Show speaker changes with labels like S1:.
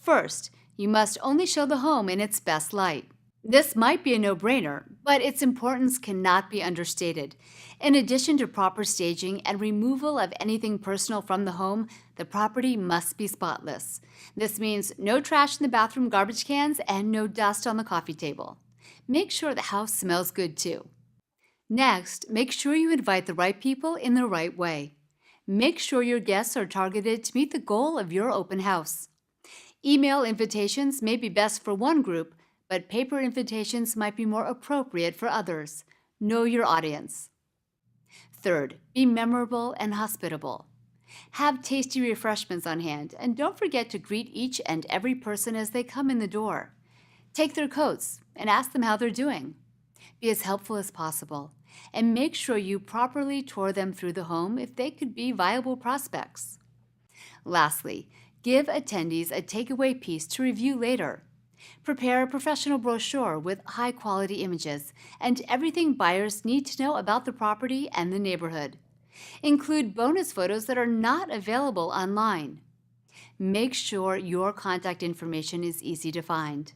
S1: First, you must only show the home in its best light. This might be a no-brainer, but its importance cannot be understated. In addition to proper staging and removal of anything personal from the home, the property must be spotless. This means no trash in the bathroom garbage cans and no dust on the coffee table. Make sure the house smells good too. Next, make sure you invite the right people in the right way. Make sure your guests are targeted to meet the goal of your open house. Email invitations may be best for one group, but paper invitations might be more appropriate for others. Know your audience. Third, be memorable and hospitable. Have tasty refreshments on hand, and don't forget to greet each and every person as they come in the door. Take their coats and ask them how they're doing. Be as helpful as possible, and make sure you properly tour them through the home if they could be viable prospects. Lastly, give attendees a takeaway piece to review later. Prepare a professional brochure with high-quality images and everything buyers need to know about the property and the neighborhood. Include bonus photos that are not available online. Make sure your contact information is easy to find.